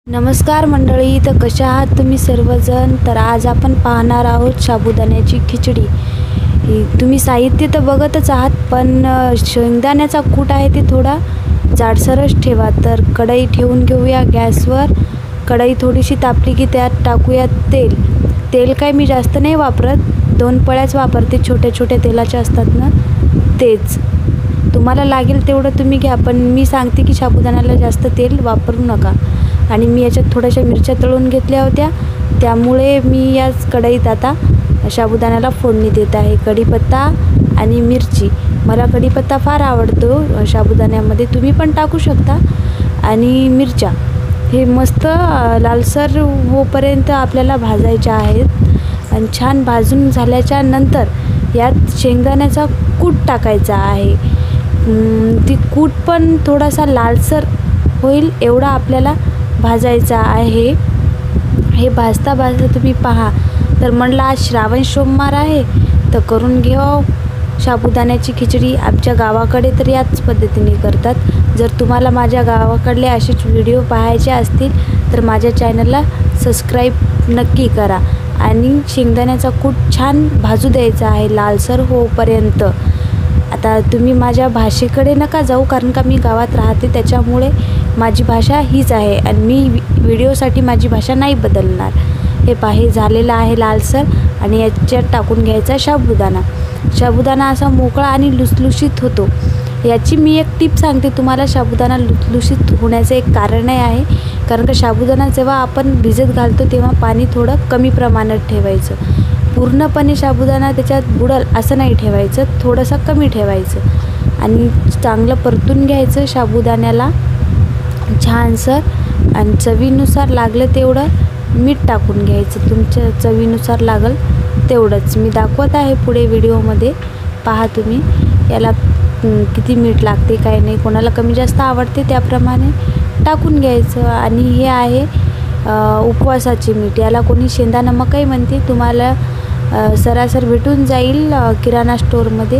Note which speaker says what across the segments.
Speaker 1: नमस्कार मंडळी, तर कशा आहात तुम्ही सर्वजण। तर आज आपण पाहणार आहोत साबुदाण्याची खिचडी। तुम्ही साहित्य तर बघतच आहात, पण शेंगदाण्याचा कूट आहे ते थोडा जाडसरच ठेवा। तर कढई ठेवून घेऊया गॅसवर। कढई थोडीशी तापली की त्यात टाकूया तेल। तेल काय मी जास्त नाही वापरत, 2 पळ्याच वापरते, छोट्या छोट्या तेलाच्या असतात ना तेच। तुम्हाला लागेल तेवढं तुम्ही घ्या, पण मी सांगते की साबुदाण्याला जास्त तेल वापरू नका। आणि मी याच्यात थोड्याशा मिरच्या तळून घेतल्या होत्या, त्यामुळे मी याच कढईत आता साबुदाण्याला फोडणी देत आहे। कढीपत्ता आणि मिरची, मला कढीपत्ता फार आवडतो साबुदाण्यामध्ये, तुम्ही पण टाकू शकता। आणि मिरच्या हे मस्त लालसर होईपर्यंत आपल्याला भाजायच्या आहेत। आणि छान भाजून झाल्याच्या नंतर यात शेंगदाण्याचा कूट टाकायचा आहे। ती कूट पण थोडासा लालसर होईल एवढा आपल्याला भाजायचा आहे। हे भाजता भाजता तुम्ही पहा, तर म्हणलं आज श्रावण सोमवार आहे तर करून घेऊ साबुदाण्याची खिचडी। आमच्या गावाकडे तर याच पद्धतीने करतात। जर तुम्हाला माझ्या गावाकडले असेच व्हिडिओ पाहायचे असतील तर माझ्या चॅनलला सबस्क्राईब नक्की करा। आणि शेंगदाण्याचा कूट छान भाजू द्यायचा आहे लालसर होईपर्यंत। आता तुम्ही माझ्या भाषेकडे नका जाऊ, कारण का मी गावात राहते, त्याच्यामुळे माझी भाषा हीच आहे आणि मी व्हिडिओसाठी माझी भाषा नाही बदलणार। हे पाहे झालेलं आहे लालसर, आणि याच्यात टाकून घ्यायचा साबुदाणा। साबुदाणा असा मोकळा आणि लुसलुशीत होतो। याची मी एक टिप सांगते तुम्हाला, साबुदाणा लुसलुशीत होण्याचं एक कारणही आहे, कारण का साबुदाणा जेव्हा आपण भिजत घालतो तेव्हा पाणी थोडं कमी प्रमाणात ठेवायचं। पूर्णपणे साबुदाणा त्याच्यात बुडेल असं नाही ठेवायचं, थोडंसं कमी ठेवायचं। आणि चांगलं परतून घ्यायचं साबुदाण्याला छानसर। आणि चवीनुसार लागलं तेवढं मीठ टाकून घ्यायचं, तुमच्या चवीनुसार लागल तेवढंच। मी दाखवत आहे पुढे व्हिडिओमध्ये, पहा तुम्ही याला किती मीठ लागते काय नाही, कोणाला कमी जास्त आवडते त्याप्रमाणे टाकून घ्यायचं। आणि हे आहे उपवासाचे मीठ, याला कोणी शेंदा नमकही म्हणते, तुम्हाला सरासर भेटून जाईल किराणा स्टोअरमध्ये।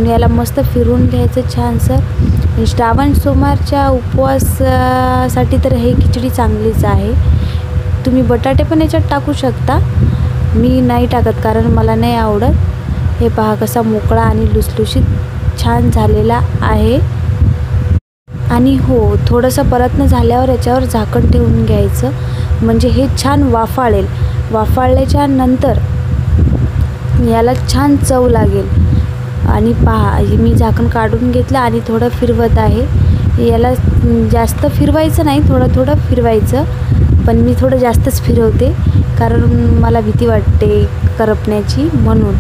Speaker 1: याला मस्त फिरून घ्यायचं छानसर। श्रावण सोमवारच्या उपवासासाठी तर हे खिचडी चांगलीच आहे। तुम्ही बटाटे पण याच्यात टाकू शकता, मी नाही टाकत कारण मला नाही आवडत। हे पहा कसा मोकळा आणि लुसलुशीत छान झालेला आहे। आणि हो, थोडंसं परतणं झाल्यावर याच्यावर झाकण ठेवून घ्यायचं, म्हणजे हे छान वाफाळेल। वाफाळल्याच्या नंतर याला छान चव लागेल। आणि पहा मी झाकण काढून घेतलं आणि थोडं फिरवत आहे। याला जास्त फिरवायचं नाही, थोडं थोडं फिरवायचं, पण मी थोडं जास्तच फिरवते कारण मला भीती वाटते करपण्याची म्हणून।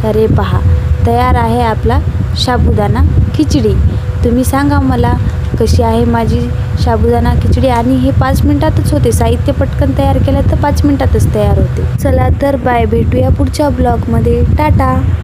Speaker 1: तर हे पहा तयार आहे आपला साबुदाणा खिचडी। तुम्ही सांगा मला कशी आहे माझी साबुदाणा खिचडी। आणि हे 5 मिनिटातच होते, साहित्य पटकन तयार केलं तर 5 मिनिटातच तयार होते। चला तर बाय, भेटूया पुढच्या ब्लॉगमध्ये, टाटा।